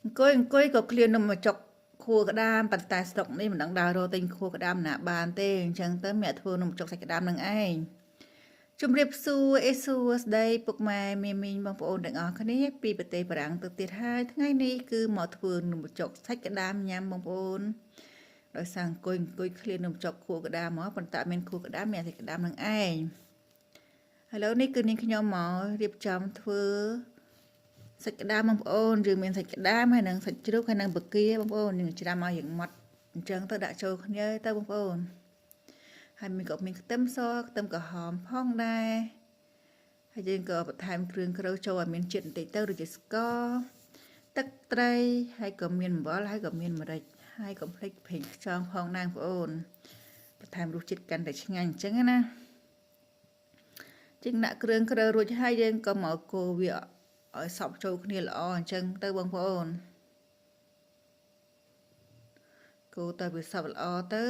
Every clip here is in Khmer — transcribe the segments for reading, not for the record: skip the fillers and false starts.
អង្គុយក៏ឃ្លាននំមកចុកខួរក្តាមប៉ុន្តែស្រុកនេះមិនដឹងដើររកទិញខួរក្តាមណាបានទេអញ្ចឹងទៅអ្នកធ្វើនំចុកសាច់ក្តាមនឹងឯងជំរាបសួរសួស្ដីពុកម៉ែមីមីងបងប្អូនទាំងអស់គ្នាពីប្រទេសបារាំងទៅទៀតហើយថ្ងៃនេះគឺមកធ្វើនំចុកសាច់ក្តាមញ៉ាំបងប្អូនដោយសារអង្គុយឃ្លាននំចុកខួរក្តាមមកប៉ុន្តែមានខួរក្តាមមានសាច់ក្តាមនឹងឯងឥឡូវនេះគឺនាងខ្ញុំមករៀបចំធ្វើសាច់ក្តាមបងប្អូនយើងមានសាច់ក្តាមហើយនិងសាច់ជ្រូកហើយនិងបង្គាបងប្អូនយើងច្រាំមកយ៉ាងម៉ត់អញ្ចឹងទៅដាក់ចូលគ្នាទៅបងប្អូនហើយមានខ្ទឹមសខ្ទឹមក្រហមផងដែរហើយយើងក៏បន្ថែមគ្រឿងក្រូចចូលឲ្យមានជាតិបន្តិចទៅដូចជាស្ករទឹកត្រីហើយក៏មានអំបិលហើយក៏មានម្រេចហើយកុំភ្លេចប្រេងខ្យងផងណាបងប្អូនបន្ថែមរសជាតិកាន់តែឆ្ងាញ់អញ្ចឹងណាជាងដាក់គ្រឿងក្រូចរួចហើយយើងក៏មកកូរវាឲ្យសព្វចូលគ្នាល្អអញ្ចឹងទៅបងប្អូនកូរទៅវាសព្វល្អទៅ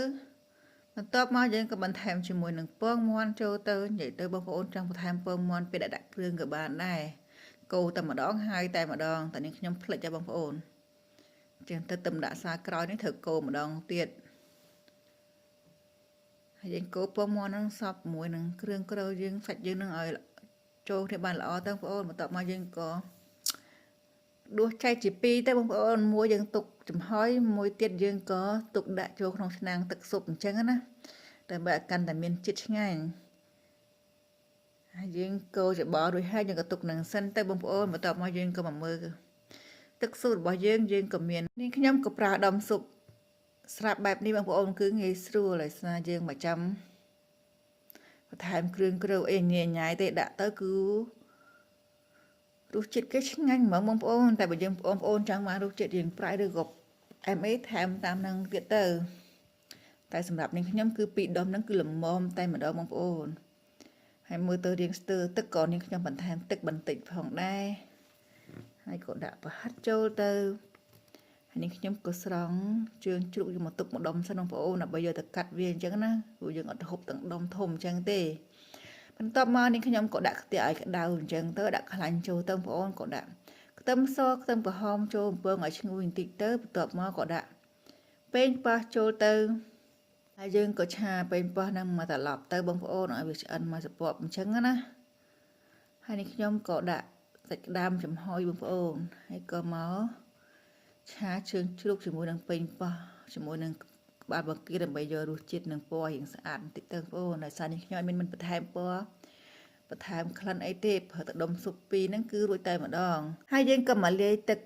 បន្ទាប់មកយើងក៏បន្ថែមជាមួយនឹងពងមាន់ចូលទៅនិយាយទៅបងប្អូនចង់បន្ថែមពងមាន់ពេលដាក់គ្រឿងក៏បានដែរកូរតែម្ដងហើយតែម្ដងតែនេះខ្ញុំភ្លេចដែរបងប្អូនអញ្ចឹងទៅទឹកដាក់សាក្រោយនេះត្រូវកូរម្ដងទៀតហើយយើងកូរពងមាន់នឹងសព្វជាមួយនឹងគ្រឿងក្រូចយើងសាច់យើងនឹងឲ្យចូលគ្នាបានល្អទៅបងប្អូនបន្ទាប់មកយើងក៏ដួសចែកជាពីរទៅបងប្អូនមួយយើងទុកចំហុយមួយទៀតយើងក៏ទុកដាក់ចូលក្នុងឆ្នាំងទឹកស៊ុបអញ្ចឹងណាដើម្បីឲ្យកាន់តែមានជាតិឆ្ងាញ់ហើយយើងកូរច្របល់រួចហើយយើងក៏ទុកនឹងសិនទៅបងប្អូនបន្ទាប់មកយើងក៏មកមើលទឹកស៊ុបរបស់យើងក៏មាននេះខ្ញុំក៏ប្រើដុំស៊ុបស្រាប់បែបនេះបងប្អូនគឺងាយស្រួលហើយស្នាយើងមកចាំបន្ថែមគ្រឿងក្រូចអីញ៉ាយទេដាក់ទៅគឺរសជាតិគេឆ្ងាញ់ហ្មងបងប្អូនតែបើយើងបងប្អូនចង់មករសជាតិយើងប្រៃឬក៏អែមអីថែមតាមនឹងទៀតទៅតែសម្រាប់នាងខ្ញុំគឺពីរដុំហ្នឹងគឺល្មមតែម្ដងបងប្អូនហើយមើលទៅរៀងស្ទើរទឹកក៏នាងខ្ញុំបន្ថែមទឹកបន្តិចផងដែរហើយក៏ដាក់ប្រហិតចូលទៅហើយនាងខ្ញុំក៏ស្រង់ជើងជ្រូកយកមកទុកម្ដុំសិនបងប្អូនដើម្បីយកទៅកាត់វាអញ្ចឹងណាព្រោះយើងអត់ហូបទាំងដុំធំអញ្ចឹងទេបន្ទាប់មកនាងខ្ញុំក៏ដាក់ខ្ទះឲ្យក្តៅអញ្ចឹងទៅដាក់ខ្លាញ់ចូលទៅបងប្អូនក៏ដាក់ខ្ទឹមសខ្ទឹមក្រហមចូលអំពងឲ្យឈ្ងុយបន្តិចទៅបន្ទាប់មកក៏ដាក់ប៉េងប៉ោះចូលទៅហើយយើងក៏ឆាប៉េងប៉ោះហ្នឹងមកត្រឡប់ទៅបងប្អូនឲ្យវាឆ្អិនមកសពអញ្ចឹងណាហើយនេះខ្ញុំក៏ដាក់សាច់ក្តាមចំហុយបងប្អូនហើយក៏មកឆាជើងជ្រូកជាមួយនឹងប៉េងប៉ោះជាមួយនឹងក្បាលបង្គាដើម្បីយករសជាតិនិងពណ៌រៀងស្អាតបន្តិចទៅបងប្អូនដោយសារនេះខ្ញុំមានបន្ថែមពណ៌បន្ថែមក្លិនអីទេប្រើទឹកដុំស៊ុបពីរហ្នឹងគឺរួចតែម្ដងហើយយើងក៏មកលាយទឹក